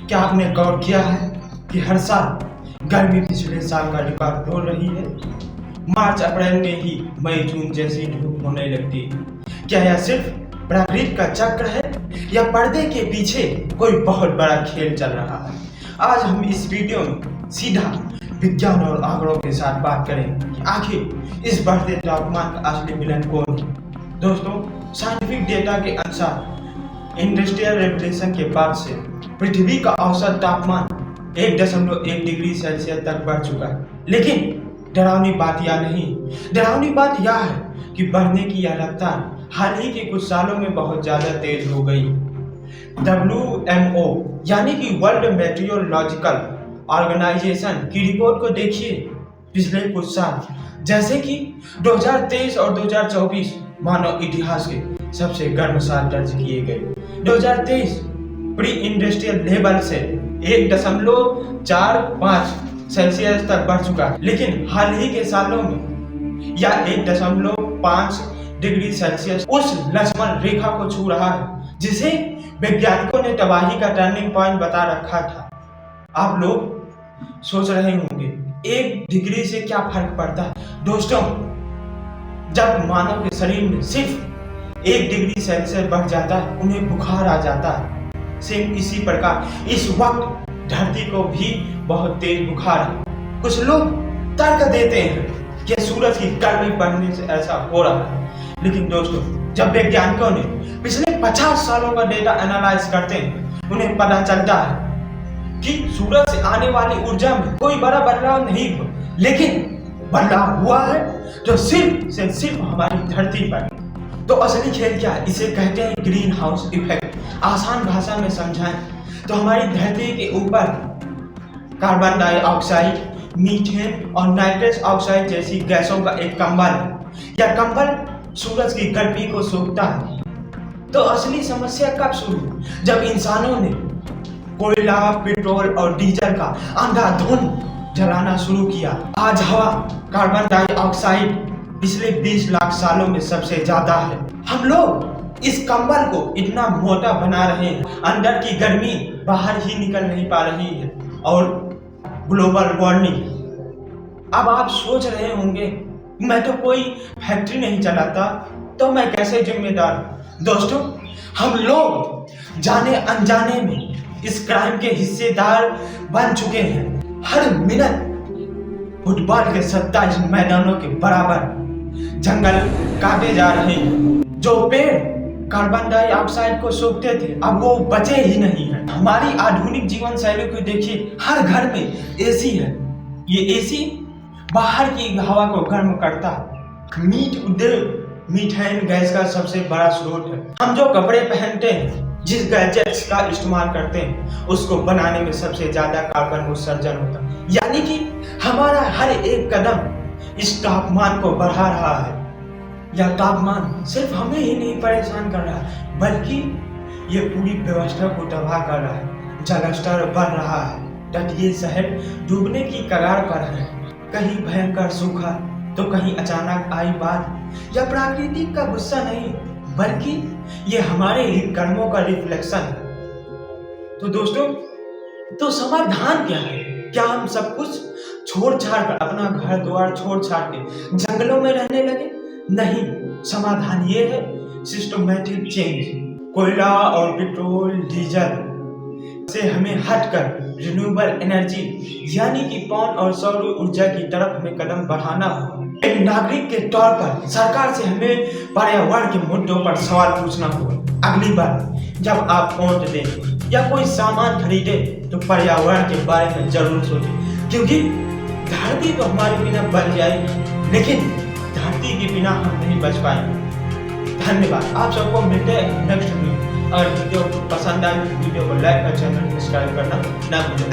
क्या आपने गौर किया है कि हर साल गर्मी पिछले साल का रिकॉर्ड तोड़ रही है? मार्च अप्रैल में ही मई जून जैसी धूप होने लगती है। क्या यह सिर्फ प्रकृति का चक्र है या पर्दे के पीछे कोई बहुत बड़ा खेल चल रहा है? आज हम इस वीडियो में सीधा विज्ञान और आंकड़ों के साथ बात करेंगे कि आखिर इस बढ़ते तापमान का असली विलन कौन है। दोस्तों, साइंटिफिक डेटा के अनुसार इंडस्ट्रियल रेवोल्यूशन के बाद से पृथ्वी का औसत तापमान 1.1 डिग्री सेल्सियस तक बढ़ चुका है। लेकिन डरावनी बात यह है कि बढ़ने की यह रफ्तार हाल ही के कुछ सालों में बहुत ज्यादा तेज हो गई। WMO यानी कि वर्ल्ड मेट्रोलॉजिकल ऑर्गेनाइजेशन की रिपोर्ट को देखिए। पिछले कुछ साल जैसे कि 2023 और 2024 मानव इतिहास के सबसे गर्म साल दर्ज किए गए। 2023 प्री इंडस्ट्रियल लेवल से 1.45 सेल्सियस तक बढ़ चुका है, लेकिन हाल ही के सालों में यह 1.5 डिग्री सेल्सियस उस लक्ष्मण रेखा को छू रहा है जिसे वैज्ञानिकों ने तबाही का टर्निंग पॉइंट बता रखा था। आप लोग सोच रहे होंगे 1 डिग्री से क्या फर्क पड़ता है? दोस्तों, जब मानव के शरीर में सिर्फ 1 डिग्री सेल्सियस बढ़ जाता है, उन्हें बुखार आ जाता है। सेम इसी प्रकार इस वक्त धरती को भी बहुत तेज बुखार है। कुछ लोग तर्क देते हैं कि सूरज की गर्मी बढ़ने से ऐसा हो रहा है, लेकिन दोस्तों, जब वैज्ञानिकों ने पिछले 50 सालों का डेटा एनालाइज करते हैं, उन्हें पता चलता है कि सूरज से आने वाली ऊर्जा में कोई बड़ा बदलाव नहीं हुआ, लेकिन बदलाव हुआ है तो सिर्फ हमारी धरती पर। तो असली खेल क्या है? इसे कहते हैं ग्रीन हाउस इफेक्ट। आसान भाषा में समझाएं तो हमारी धरती के ऊपर कार्बन डाइऑक्साइड, मीथेन और नाइट्रस ऑक्साइड जैसी गैसों का एक कंबल है। यह कंबल सूरज की गर्मी को सोखता है। तो असली समस्या कब शुरू हुई? जब इंसानों ने कोयला, पेट्रोल और डीजल का अंधाधुंध जलाना शुरू किया। आज हवा कार्बन डाइऑक्साइड पिछले 20 लाख सालों में सबसे ज्यादा है। हम लोग इस कंबल को इतना मोटा बना रहे हैं, अंदर की गर्मी बाहर ही निकल नहीं पा रही है। और ग्लोबल वार्मिंग। अब आप सोच रहे होंगे मैं तो कोई फैक्ट्री नहीं चलाता, तो मैं कैसे जिम्मेदार हूं? दोस्तों, हम लोग जाने अनजाने में इस क्राइम के हिस्सेदार बन चुके हैं। हर मिनट फुटबॉल के 27 मैदानों के बराबर जंगल काटे जा रहे हैं। जो पेड़ कार्बन डाइऑक्साइड को सोखते थे, अब वो बचे ही नहीं हैं। हमारी आधुनिक जीवन शैली को देखिए, हर घर में एसी है। ये एसी बाहर की हवा को गर्म करता है। मीट उद्योग मीथेन गैस का सबसे बड़ा स्रोत है। हम जो कपड़े पहनते हैं, जिस गैजेट्स का इस्तेमाल करते हैं, उसको बनाने में सबसे ज्यादा कार्बन उत्सर्जन होता है। यानी कि हमारा हर एक कदम इस तापमान को बढ़ा रहा है। यह तापमान सिर्फ हमें ही नहीं परेशान कर रहा है, बल्कि ये पूरी व्यवस्था को तबाह कर रहा है। जल स्तर बढ़ रहा है, तटीय शहर डूबने की कगार पर है। कहीं भयंकर सूखा तो कहीं अचानक आई बाढ़। यह प्रकृति का गुस्सा नहीं, बल्कि ये हमारे ही कर्मों का रिफ्लेक्शन है। तो दोस्तों, तो समाधान क्या है? क्या हम सब कुछ छोड़ छाड़ कर, अपना घर द्वार छोड़ छाड़ के जंगलों में रहने लगे? नहीं, समाधान ये है सिस्टमैटिक चेंज। कोयला और पेट्रोल, डीजल से हमें हटकर रिन्यूएबल एनर्जी यानी कि पवन और सौर ऊर्जा की तरफ हमें कदम बढ़ाना होगा। एक नागरिक के तौर पर सरकार से हमें पर्यावरण के मुद्दों पर सवाल पूछना होगा। अगली बार जब आप वोट दें या कोई सामान खरीदे, तो पर्यावरण के बारे में जरूर सोचें, क्योंकि धरती तो हमारे बिना बच जाएगी, लेकिन धरती के बिना हम नहीं बच पाएंगे। धन्यवाद। आप सबको मिलते हैं नेक्स्ट वीडियो। अगर वीडियो पसंद आए तो वीडियो को लाइक और चैनल सब्सक्राइब करना ना भूलें।